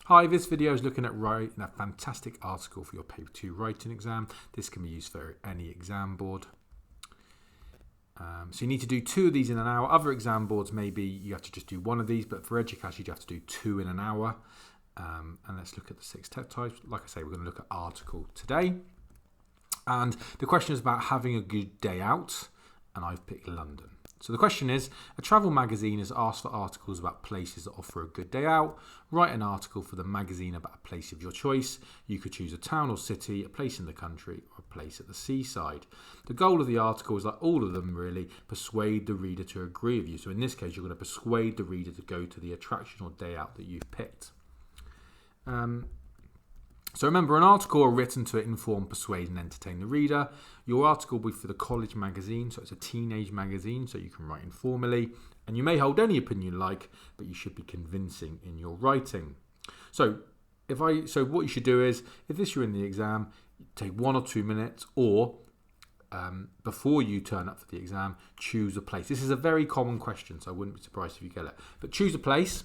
Hi, this video is looking at writing a fantastic article for your Paper 2 writing exam. This can be used for any exam board. So you need to do 2 of these in an hour. Other exam boards, maybe you have to just do 1 of these, but for Educatchy, you have to do 2 in an hour. And let's look at the 6 test types. Like I say, we're going to look at article today. And the question is about having a good day out, and I've picked London. So the question is, a travel magazine has asked for articles about places that offer a good day out. Write an article for the magazine about a place of your choice. You could choose a town or city, a place in the country, or a place at the seaside. The goal of the article is, like all of them really, persuade the reader to agree with you. So in this case, you're going to persuade the reader to go to the attraction or day out that you've picked. So remember, an article are written to inform, persuade and entertain the reader. Your article will be for the college magazine, so it's a teenage magazine, so you can write informally. And you may hold any opinion you like, but you should be convincing in your writing. So what you should do is, if this you're in the exam, take 1 or 2 minutes, or before you turn up for the exam, choose a place. This is a very common question, so I wouldn't be surprised if you get it. But choose a place.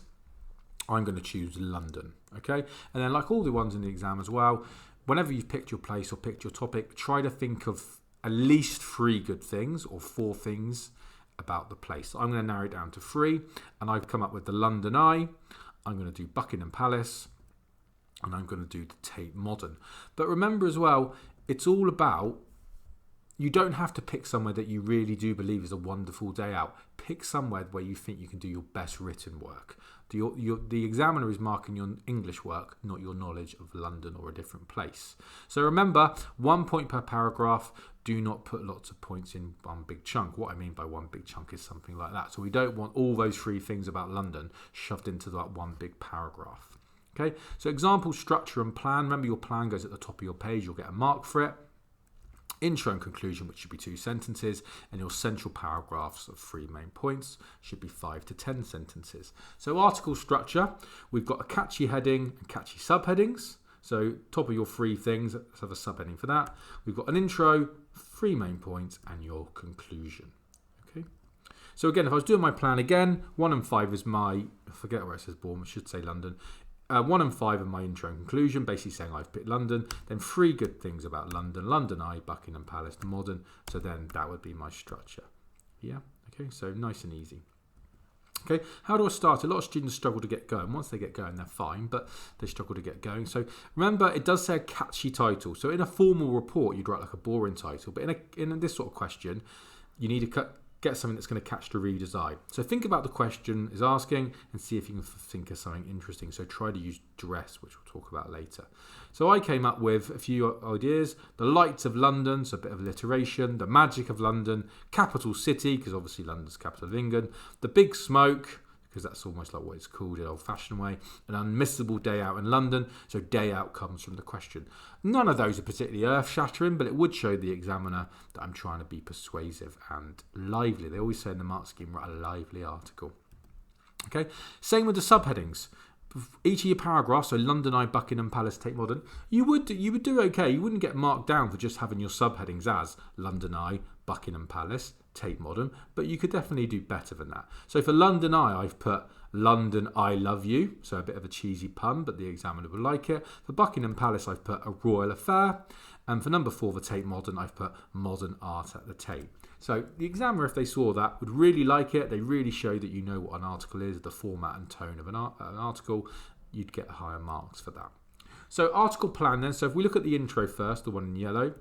I'm going to choose London, okay? And then, like all the ones in the exam as well, whenever you've picked your place or picked your topic, try to think of at least 3 good things or 4 things about the place. So I'm going to narrow it down to 3, and I've come up with the London Eye. I'm going to do Buckingham Palace, and I'm going to do the Tate Modern. But remember as well, it's all about, you don't have to pick somewhere that you really do believe is a wonderful day out. Pick somewhere where you think you can do your best written work. The examiner is marking your English work, not your knowledge of London or a different place. So remember, 1 point per paragraph. Do not put lots of points in one big chunk. What I mean by one big chunk is something like that. So we don't want all those 3 things about London shoved into that one big paragraph. Okay, so example, structure and plan. Remember, your plan goes at the top of your page. You'll get a mark for it. Intro and conclusion, which should be 2 sentences, and your central paragraphs of 3 main points should be 5 to 10 sentences. So article structure, we've got a catchy heading and catchy subheadings. So top of your 3 things, let's have a subheading for that. We've got an intro, 3 main points, and your conclusion. Okay. So again, if I was doing my plan again, 1 and 5 is my, I forget where it says Bournemouth, I should say London. 1 and 5 are my intro and conclusion, basically saying I've picked London. Then 3 good things about London, London Eye, Buckingham Palace, the Modern. So then that would be my structure. Yeah, okay, so nice and easy. Okay, how do I start? A lot of students struggle to get going. Once they get going, they're fine, but they struggle to get going. So remember, it does say a catchy title. So in a formal report, you'd write like a boring title. But in this sort of question, you need to get something that's going to catch the reader's eye. So think about the question is asking and see if you can think of something interesting. So try to use dress, which we'll talk about later. So I came up with a few ideas. The lights of London, so a bit of alliteration. The magic of London. Capital city, because obviously London's capital of England. The big smoke, because that's almost like what it's called in an old-fashioned way. An unmissable day out in London. So day out comes from the question. None of those are particularly earth-shattering, but it would show the examiner that I'm trying to be persuasive and lively. They always say in the mark scheme, write a lively article. Okay. Same with the subheadings. Each of your paragraphs, so London Eye, Buckingham Palace, Tate Modern, you would do okay. You wouldn't get marked down for just having your subheadings as London Eye, Buckingham Palace, Tate Modern, but you could definitely do better than that. So for London Eye, I've put London I love you, so a bit of a cheesy pun, but the examiner would like it. For Buckingham Palace, I've put a royal affair, and for number 4, the Tate Modern, I've put modern art at the Tate. So the examiner, if they saw that, would really like it. They really show that you know what an article is, the format and tone of an article. You'd get higher marks for that. So article plan then. So if we look at the intro first, the one in yellow.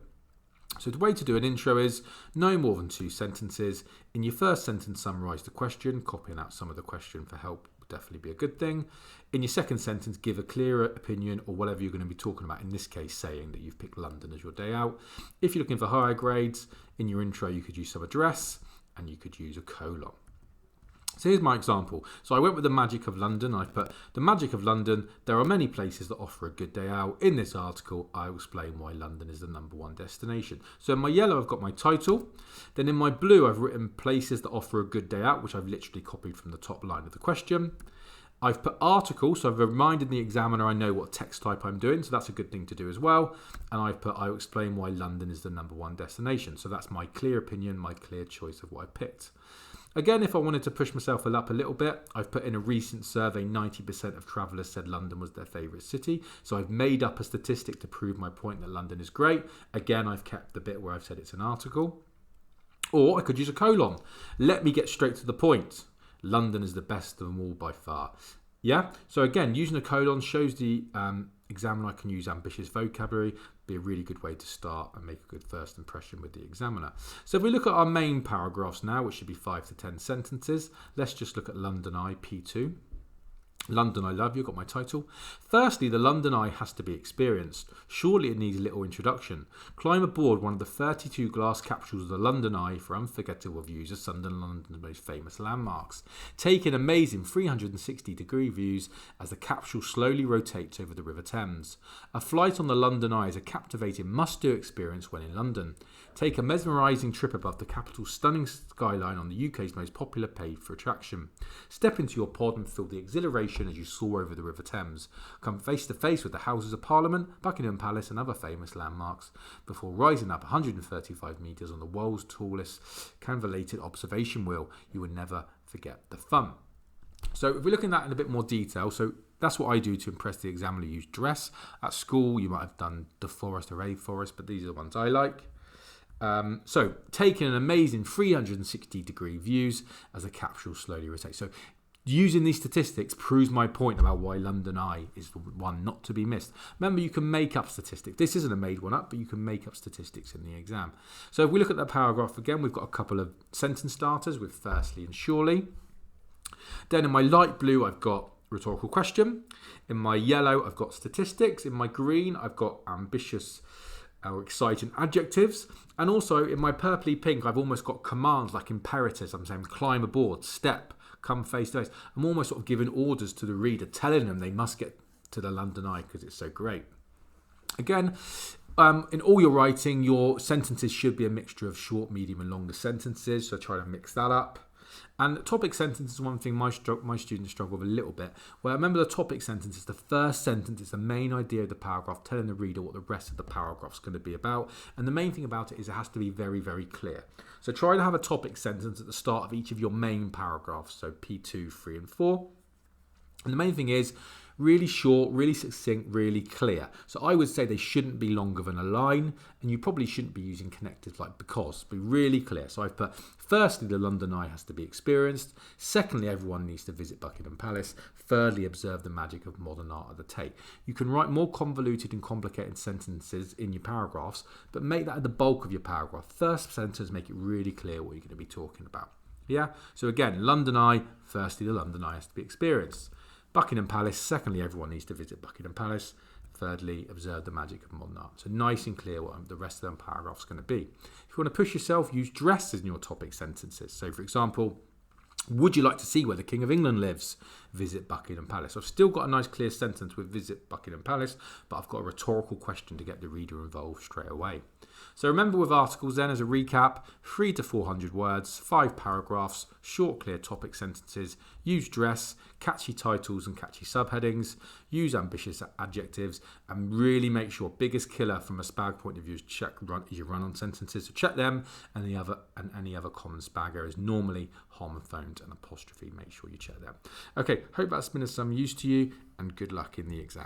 So the way to do an intro is no more than 2 sentences. In your first sentence, summarise the question. Copying out some of the question for help would definitely be a good thing. In your second sentence, give a clearer opinion or whatever you're going to be talking about. In this case, saying that you've picked London as your day out. If you're looking for higher grades, in your intro, you could use some address and you could use a colon. So here's my example. So I went with the magic of London. I put the magic of London. There are many places that offer a good day out. In this article, I will explain why London is the #1 destination. So in my yellow, I've got my title. Then in my blue, I've written places that offer a good day out, which I've literally copied from the top line of the question. I've put article, so I've reminded the examiner I know what text type I'm doing, so that's a good thing to do as well. And I've put, I will explain why London is the #1 destination. So that's my clear opinion, my clear choice of what I picked. Again, if I wanted to push myself up a little bit, I've put in a recent survey, 90% of travellers said London was their favourite city. So I've made up a statistic to prove my point that London is great. Again, I've kept the bit where I've said it's an article. Or I could use a colon. Let me get straight to the point. London is the best of them all by far. Yeah, so again, using a colon shows the examiner I can use ambitious vocabulary. Be a really good way to start and make a good first impression with the examiner. So if we look at our main paragraphs now, which should be 5 to 10 sentences, let's just look at London Eye P2. London I Love You, got my title. Firstly, the London Eye has to be experienced. Surely it needs a little introduction. Climb aboard one of the 32 glass capsules of the London Eye for unforgettable views of some of London's most famous landmarks. Take in amazing 360-degree views as the capsule slowly rotates over the River Thames. A flight on the London Eye is a captivating must-do experience when in London. Take a mesmerising trip above the capital's stunning skyline on the UK's most popular paid-for attraction. Step into your pod and feel the exhilaration as you soar over the River Thames. Come face to face with the Houses of Parliament, Buckingham Palace and other famous landmarks before rising up 135 metres on the world's tallest cantilevered observation wheel. You will never forget the fun. So if we're looking at that in a bit more detail, so that's what I do to impress the examiner. Use dress. At school you might have done the forest or a forest, but these are the ones I like. So taking an amazing 360-degree views as the capsule slowly rotates. So using these statistics proves my point about why London Eye is the one not to be missed. Remember, you can make up statistics. This isn't a made one up, but you can make up statistics in the exam. So if we look at that paragraph again, we've got a couple of sentence starters with firstly and surely. Then in my light blue, I've got rhetorical question. In my yellow, I've got statistics. In my green, I've got ambitious or exciting adjectives. And also in my purpley pink, I've almost got commands like imperatives. I'm saying climb aboard, step, come face to face. I'm almost sort of giving orders to the reader, telling them they must get to the London Eye because it's so great. Again, in all your writing, your sentences should be a mixture of short, medium and longer sentences. So try to mix that up. And topic sentence is one thing my students struggle with a little bit. Well, remember the topic sentence is the first sentence. It's the main idea of the paragraph, telling the reader what the rest of the paragraph is going to be about. And the main thing about it is it has to be very, very clear. So try to have a topic sentence at the start of each of your main paragraphs. So P2, 3 and 4. And the main thing is really short, really succinct, really clear. So I would say they shouldn't be longer than a line, and you probably shouldn't be using connectors like because. Be really clear. So I've put, firstly, the London Eye has to be experienced. Secondly, everyone needs to visit Buckingham Palace. Thirdly, observe the magic of modern art at the Tate. You can write more convoluted and complicated sentences in your paragraphs, but make that the bulk of your paragraph. First sentence, make it really clear what you're going to be talking about. Yeah? So again, London Eye, firstly, the London Eye has to be experienced. Buckingham Palace, secondly, everyone needs to visit Buckingham Palace. Thirdly, observe the magic of modern art. So nice and clear what the rest of the paragraph's going to be. If you want to push yourself, use dress in your topic sentences. So for example, would you like to see where the King of England lives? Visit Buckingham Palace. I've still got a nice clear sentence with visit Buckingham Palace, but I've got a rhetorical question to get the reader involved straight away. So remember with articles then, as a recap, 300 to 400 words, 5 paragraphs, short clear topic sentences, use dress, catchy titles and catchy subheadings, use ambitious adjectives, and really make sure biggest killer from a spag point of view is your run-on sentences. So check them and any other common spag errors, normally homophones and apostrophe. Make sure you check them. Okay, hope that's been of some use to you, and good luck in the exam.